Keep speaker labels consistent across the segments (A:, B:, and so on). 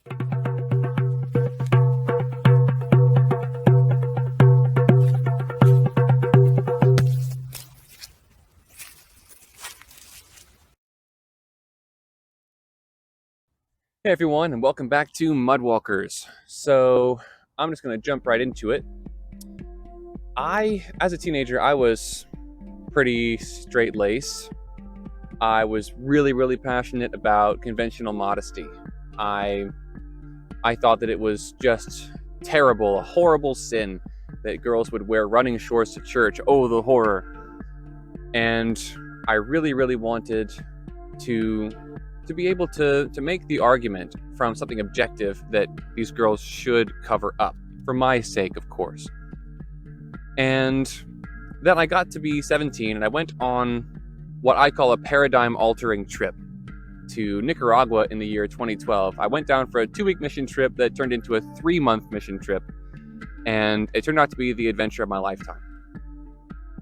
A: Hey everyone, and welcome back to Mudwalkers. So I'm just going to jump right into it. As a teenager, I was pretty straight-laced. I was really passionate about conventional modesty. I thought that it was just terrible, a horrible sin that girls would wear running shorts to church. Oh, the horror. And I really wanted to be able to make the argument from something objective that these girls should cover up, for my sake, of course. And then I got to be 17 and I went on what I call a paradigm-altering trip to Nicaragua in the year 2012. I went down for a 2-week mission trip that turned into a 3-month mission trip, and it turned out to be the adventure of my lifetime.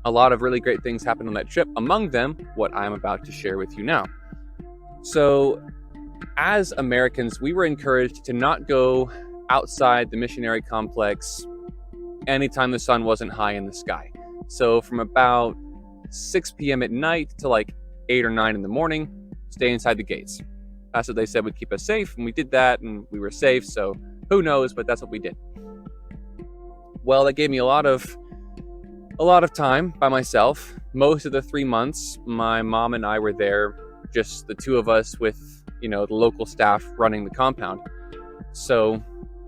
A: A lot of really great things happened on that trip, among them what I'm about to share with you now. So, as Americans, we were encouraged to not go outside the missionary complex anytime the sun wasn't high in the sky. So from about 6 p.m. at night to like 8 or 9 in the morning, stay inside the gates. That's what they said would keep us safe, and we did that, and we were safe, so who knows, but that's what we did. Well, that gave me a lot of time by myself. Most of the 3 months, my mom and I were there, just the two of us with, the local staff running the compound. So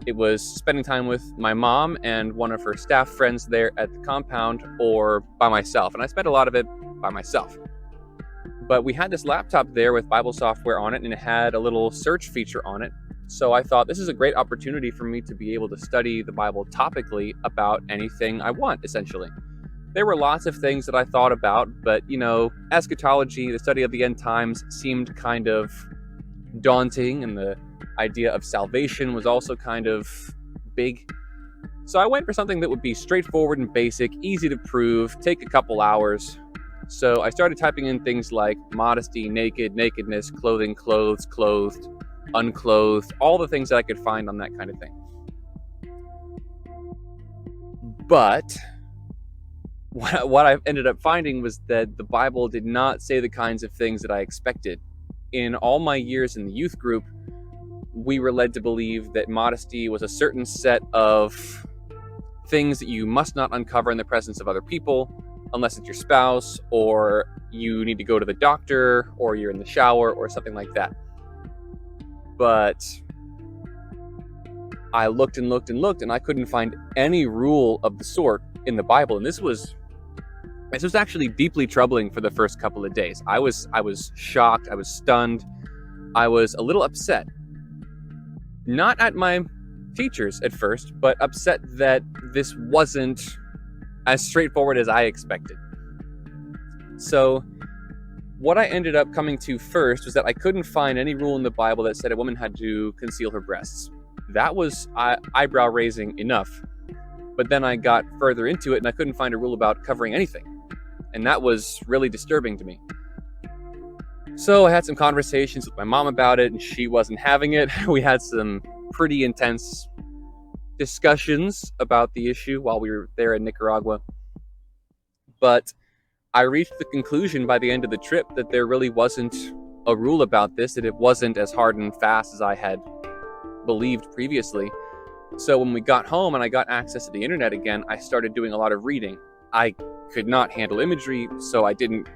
A: it was spending time with my mom and one of her staff friends there at the compound, or by myself. And I spent a lot of it by myself. But we had this laptop there with Bible software on it, and it had a little search feature on it. So I thought this is a great opportunity for me to be able to study the Bible topically about anything I want, essentially. There were lots of things that I thought about, but, eschatology, the study of the end times, seemed kind of daunting, and the idea of salvation was also kind of big. So I went for something that would be straightforward and basic, easy to prove, take a couple hours. So I started typing in things like modesty, naked, nakedness, clothing, clothes, clothed, unclothed, all the things that I could find on that kind of thing. But what I ended up finding was that the Bible did not say the kinds of things that I expected. In all my years in the youth group, we were led to believe that modesty was a certain set of things that you must not uncover in the presence of other people, unless it's your spouse, or you need to go to the doctor, or you're in the shower, or something like that. But I looked and I couldn't find any rule of the sort in the Bible, and this was actually deeply troubling for the first couple of days. I was shocked, I was stunned, I was a little upset. Not at my teachers at first, but upset that this wasn't as straightforward as I expected. So what I ended up coming to first was that I couldn't find any rule in the Bible that said a woman had to conceal her breasts. That was eyebrow raising enough. But then I got further into it and I couldn't find a rule about covering anything. And that was really disturbing to me. So I had some conversations with my mom about it, and she wasn't having it. We had some pretty intense discussions about the issue while we were there in Nicaragua. But I reached the conclusion by the end of the trip that there really wasn't a rule about this, that it wasn't as hard and fast as I had believed previously. So when we got home and I got access to the internet again, I started doing a lot of reading. I could not handle imagery, so I didn't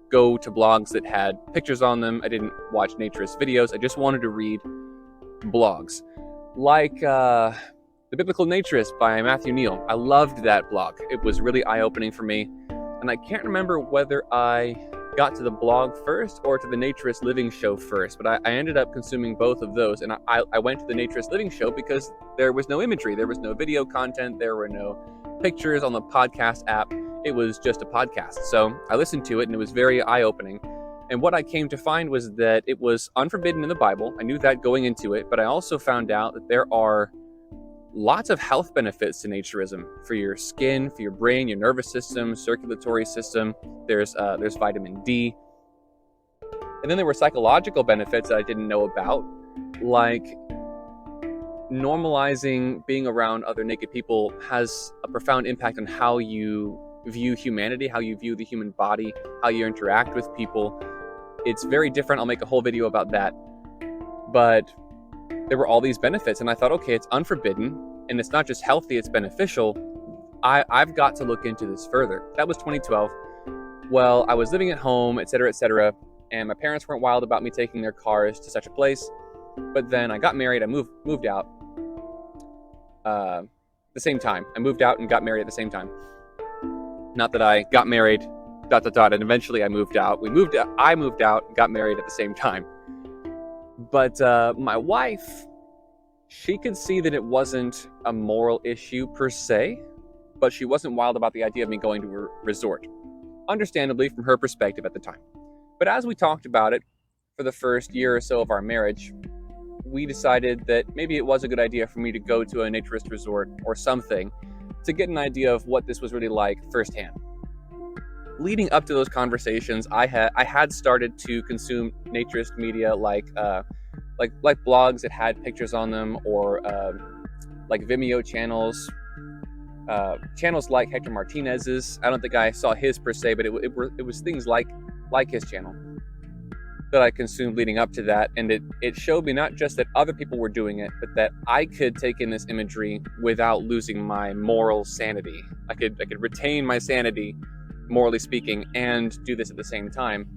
A: go to blogs that had pictures on them. I didn't watch naturist videos. I just wanted to read blogs. Like The Biblical Naturist by Matthew Neal. I loved that blog. It was really eye-opening for me. And I can't remember whether I got to the blog first or to the Naturist Living Show first, but I ended up consuming both of those. And I went to the Naturist Living Show because there was no imagery. There was no video content. There were no pictures on the podcast app. It was just a podcast. So I listened to it and it was very eye-opening. And what I came to find was that it was unforbidden in the Bible. I knew that going into it, but I also found out that there are lots of health benefits to naturism for your skin, for your brain, your nervous system, circulatory system. There's vitamin D. And then there were psychological benefits that I didn't know about, like normalizing being around other naked people has a profound impact on how you view humanity, how you view the human body, how you interact with people. It's very different. I'll make a whole video about that. But there were all these benefits, and I thought, okay, it's unforbidden, and it's not just healthy, it's beneficial. I've got to look into this further. That was 2012. Well, I was living at home, etc., and my parents weren't wild about me taking their cars to such a place. But then I got married. I moved out the same time. I moved out and got married at the same time. Not that I got married, ... and eventually I moved out. I moved out and got married at the same time. But my wife, she could see that it wasn't a moral issue per se, but she wasn't wild about the idea of me going to a resort. Understandably, from her perspective at the time. But as we talked about it for the first year or so of our marriage, we decided that maybe it was a good idea for me to go to a naturist resort or something to get an idea of what this was really like firsthand. Leading up to those conversations, I had started to consume naturist media like blogs that had pictures on them, or like Vimeo channels, channels like Hector Martinez's. I don't think I saw his per se, but it was things like his channel that I consumed leading up to that, and it showed me not just that other people were doing it, but that I could take in this imagery without losing my moral sanity. I could retain my sanity, morally speaking, and do this at the same time.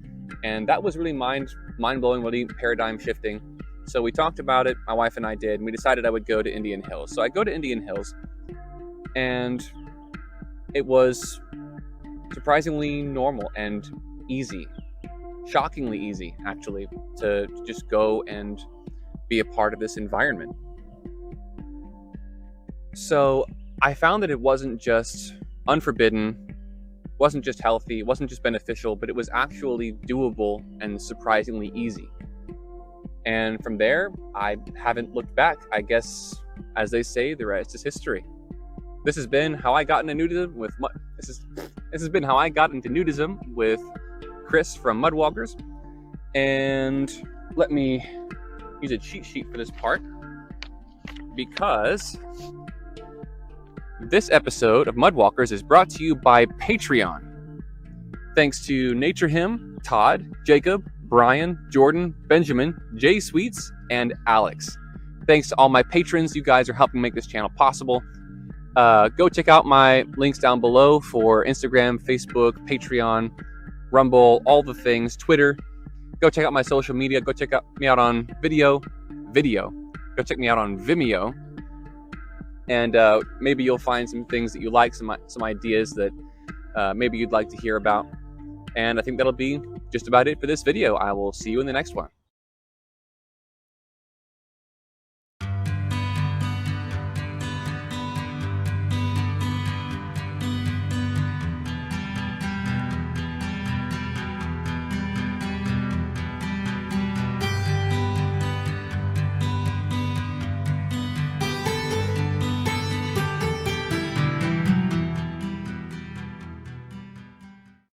A: And that was really mind-blowing, really paradigm shifting. So we talked about it, my wife and I did, and we decided I would go to Indian Hills. So I go to Indian Hills, and it was surprisingly normal and easy. Shockingly easy, actually, to just go and be a part of this environment. So I found that it wasn't just unforbidden, wasn't just healthy, wasn't just beneficial, but it was actually doable and surprisingly easy. And from there, I haven't looked back. I guess, as they say, the rest is history. This has been how I got into nudism with this has been how I got into nudism with Chris from Mudwalkers. And let me use a cheat sheet for this part, because this episode of Mudwalkers is brought to you by Patreon. Thanks to Nature Him, Todd, Jacob, Brian, Jordan, Benjamin, Jay Sweets, and Alex. Thanks to all my patrons. You guys are helping make this channel possible. Go check out my links down below for Instagram, Facebook, Patreon, Rumble, all the things, Twitter. Go check out my social media. Go check me out on video. Go check me out on Vimeo. And maybe you'll find some things that you like, some ideas that maybe you'd like to hear about. And I think that'll be just about it for this video. I will see you in the next one.